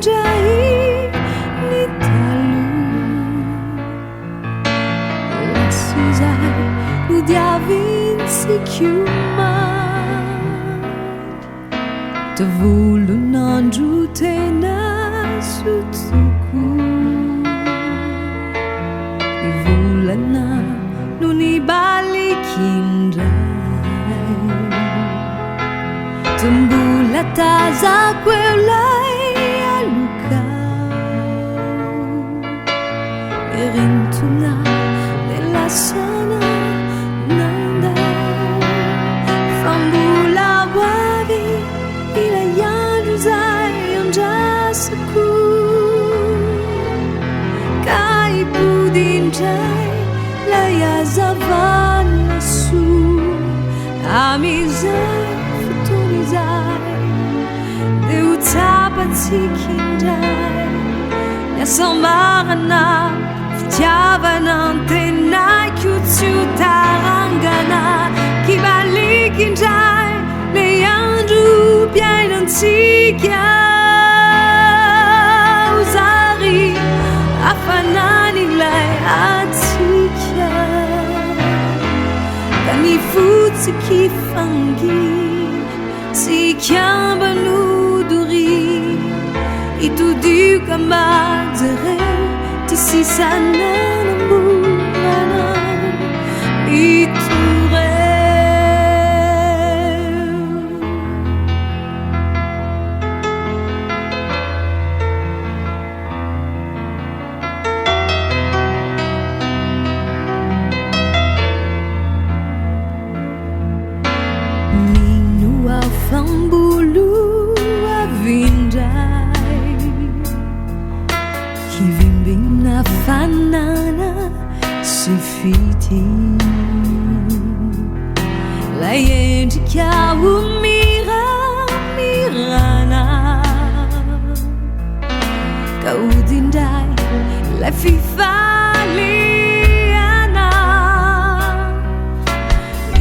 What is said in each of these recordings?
indray ny taloha lasy zay no diavintsikioma tavolonandro tena sotoko ny volana no ny balikindray tombola tazako eolay alokao erintona nelasana nandao fambola hoavy ilay andro zay andrasako ka ipodindray lay azavana soa amizay fotoan'izay dea ho tsapatsiakindray niasambarana fitiavana antenaiko tsy ho tarangana kibalikindray lay andro piainantsika ho zary afanan'ilay atsika ka ny fotsiky fangy sikiambanodori itodioka majereo ty sisananamborana itoreo nino afambolo avindray kivimbina fanana sy fity lay endrika ho miramirana ka odindray lay fifaliana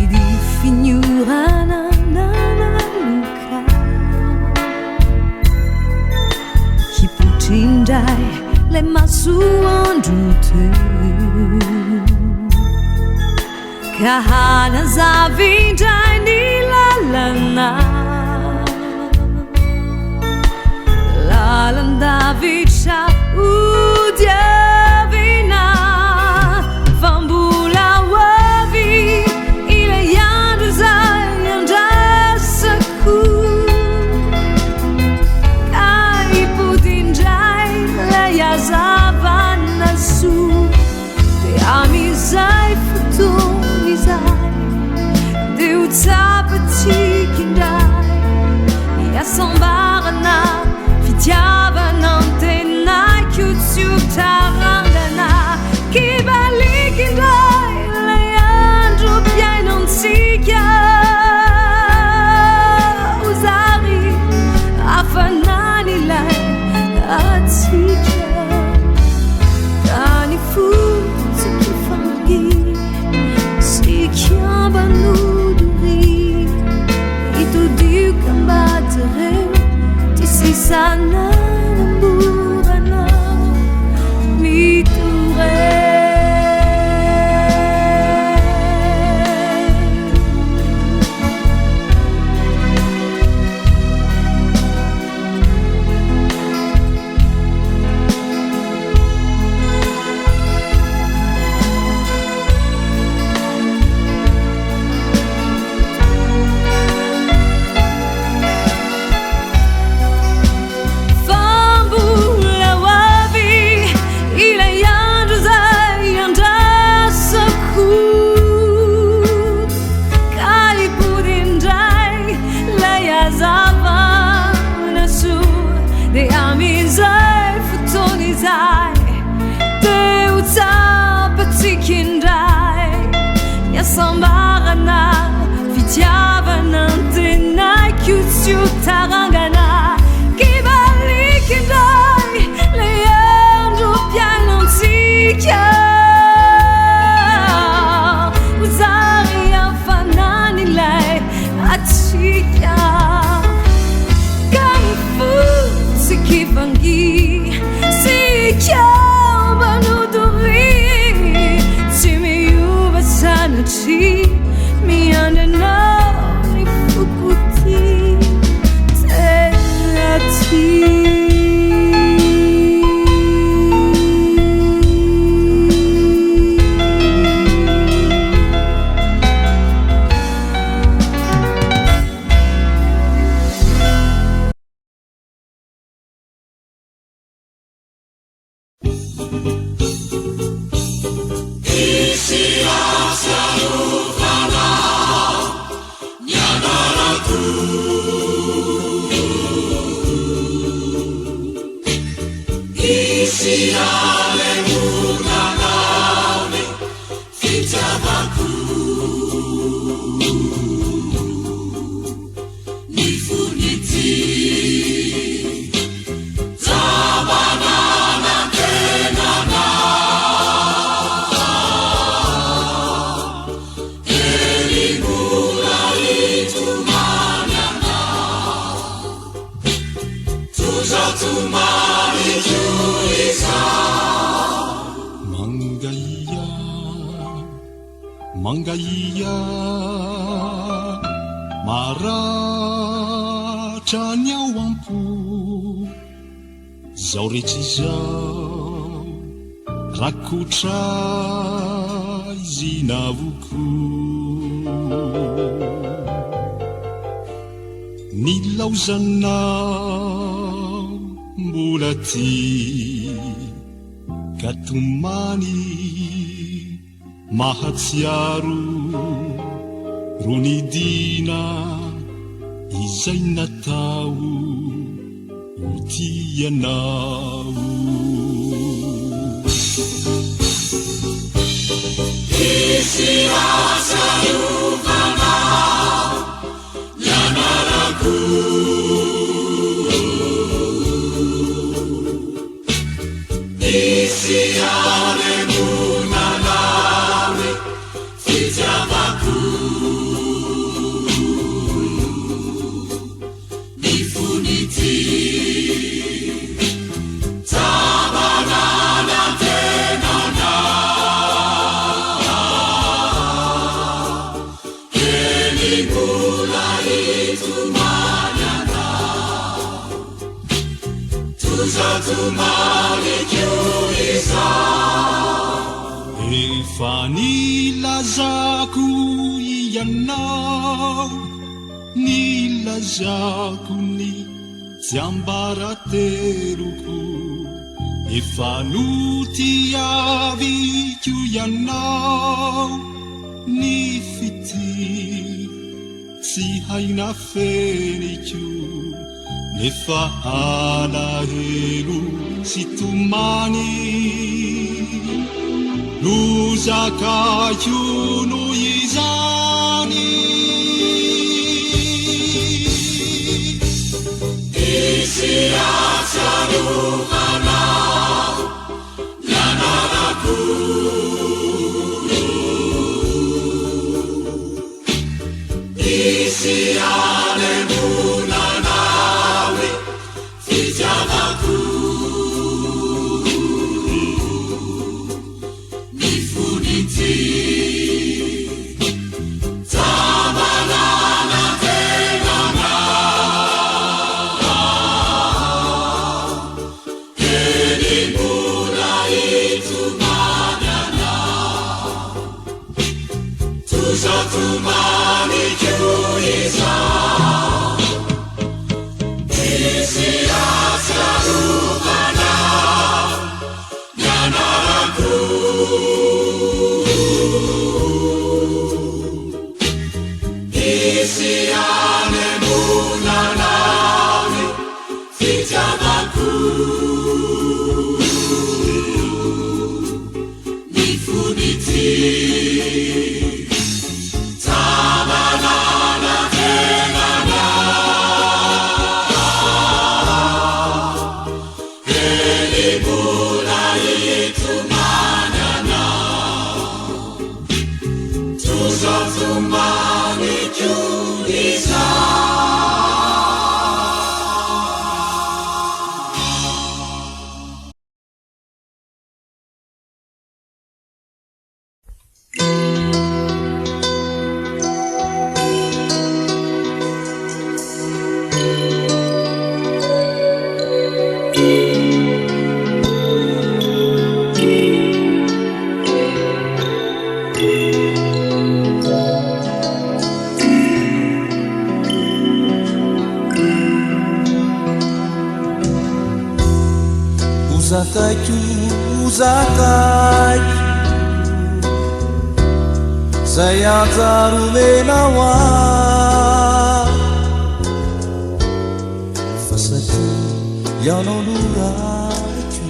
idy finyorana nanaluka hipotrindray lay masoandro teo ka hanazavindray ny lalana lalandavitra odiavina fambola hoavy ilay andro zay andrasako ka ipodindray lay azavana soa dea amizay fotoan'izay dea ho tsapatsiakindray niasambarana fitiavana antenaiko tsy ho tarangana kibalikindray lay andro piainantsika ho zary afanan'ilay atsika ka ny fotsiky fangy sikiambanodori itodioka majereo ty sisananamborana mitoreo fambola hoavy ilay andro zay andrasako ka ipodindray lay azavana soa dea amizay fotoan'izay dea ho tsapatsiakindray niasambarana fitiavana antenaiko tsy ho tarangana kibalikindray lay andro piainantsika ho zary afanan'ilay atsika ka ny fotsiky fangy Mangaia maratra ny ao ampo zao rehetra izao rakotra izy navoko ny laozanao mbola ty katomany mahatsiaro ro nidina izay natao ho tianao Hisy hatsiarovanao ny anarako Hisy hanemonanao fitiavako ny fonity tabanana Antenaina kelimbola hitomanyana tozatomaleky efa nilazako ianao nilazako ny tsy ambarateroko efa notiaviko ianao ny fity tsy haina feniko nefa alahelo sy tomany no zakaiko noho izany Hisy hatsiarovanao ny anarako Hisy hanemonanao fitiavako ny fonity tabanana Antenaina kelimbola hitomanyana tozatomaleky Hisy hatsiarovanao ny anarako Hisy hanemonanao fitiavako ny fonity tabanana Antenaina kelimbola hitomanyana tozatomaleky zakaiko zay hatsiarovenao fa satria ianao loraiko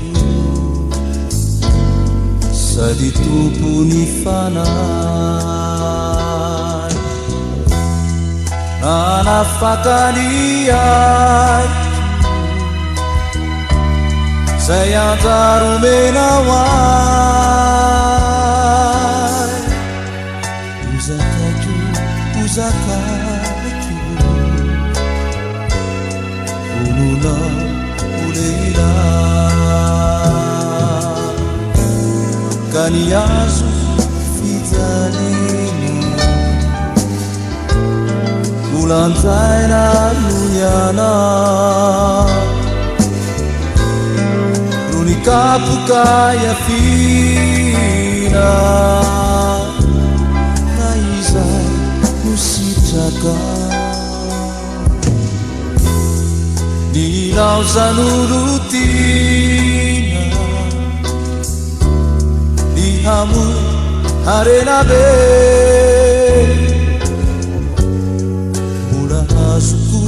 sady tompony fanahy anafakany aiko zay anjaromenao ay ozakaiko ozakaiko onona oleila ka ny azo fijalina olanjaina noiana ro ny kapoka iafina na izay no sitraka ny laozan'olotina ny hamoy harena be mbola azoko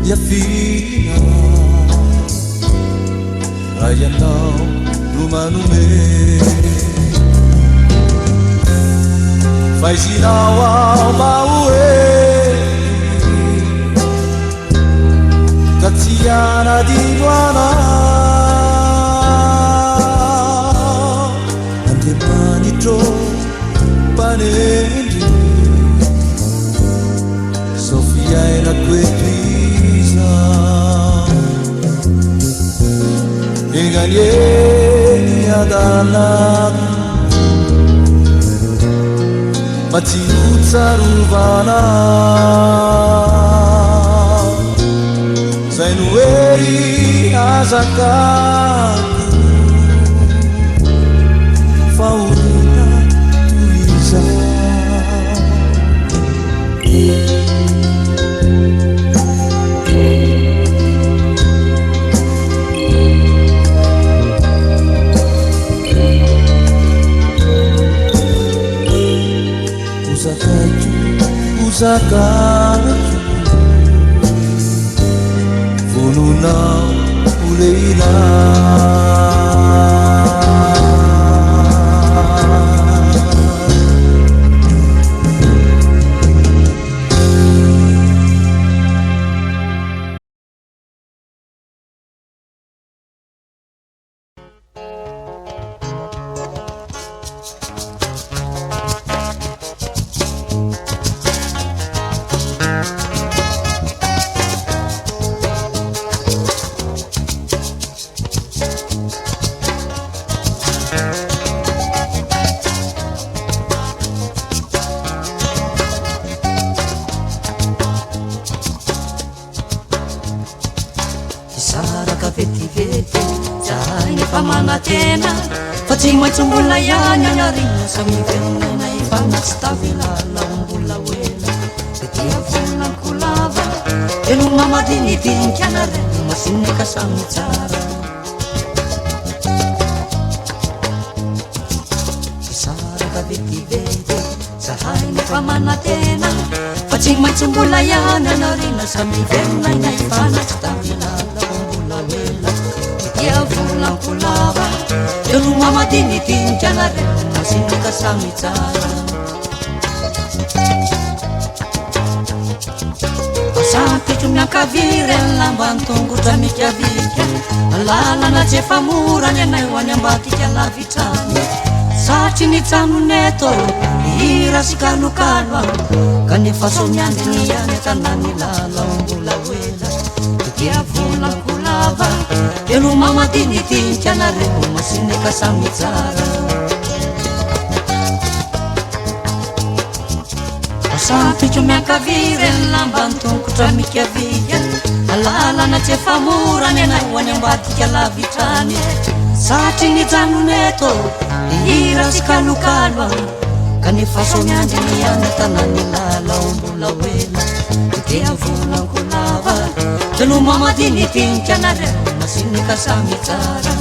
iafina raha ianao no manome fa izinao ao mahoe ka tsy anadino anao andriamanitro mpanendry sao fiainako eto iza egnanieny adalako ma tsy hotsarovana zay no ery azakako fa olona toy izao zakaiko vononao oleila fa tsy maintsy mbola ihany anarina samy velona efa natsy tavelala mbola oela de tia volanko lava elo mamadinidinika anarena masineka samy tsara isaraka vetivety zahay nefa manatena fa tsy maintsy mbola ihany anarina samy velona ina efa natsy tavelala mbola oela de tia volanko lava elo mamadinidinika anarena masineka samy tsara asampitro miankaviry lambany tongotra mikavika alalana tsy efa morany anay ho any ambatika lavitrany satry ny tranoneto hira sy kalokalo ao kanefa so miandry ny any tanany lala mbola oela dia volako lava elo mamadinidinika anareo masineka samy tsara asampitro miankaviry lambany tongotra mikavika alalana tsy efa morany anay ho any ambatika lavitrany satry ny tranoneto hira sy kalokalo ao kanefa so miandry ny any tanany lala mbola oela dia volako lava elo mamadinidinika anareo masineka samy tsara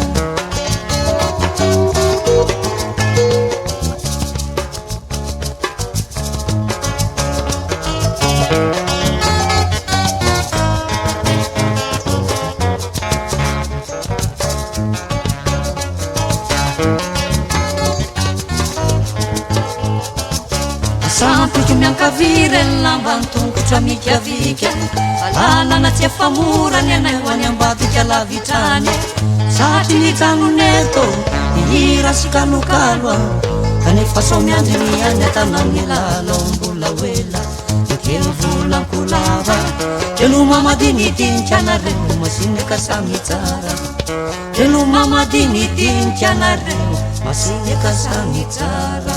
asampitro miankaviry lambany tongotra mikavika alalana tsy efamorany anay hoany ambadika lavitrany satry ny janoneto ihira sy kalokalo kanefa sao miandry miany atana amin'ny lalambola oela kely volankolava elomamadinidinikanareo masinaka samy tsara elomamadinidinikanareo masinaka samy tsara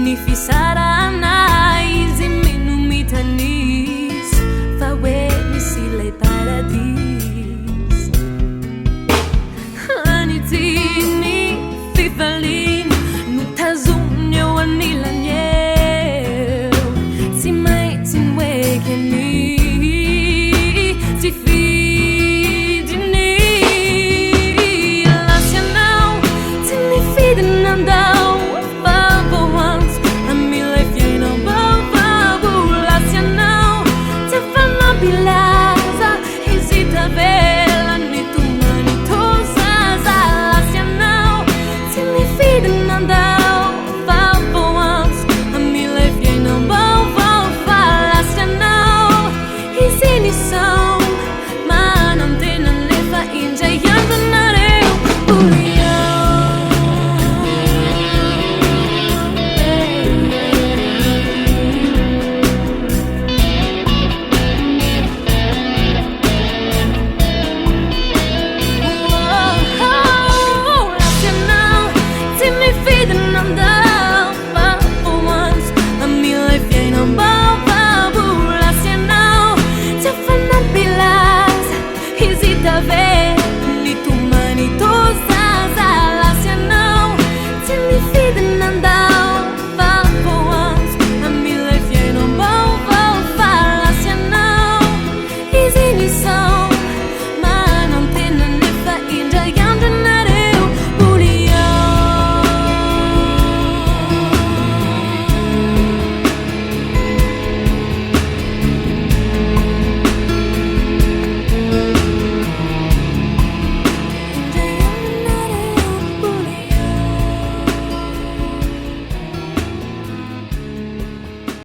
Ni fisara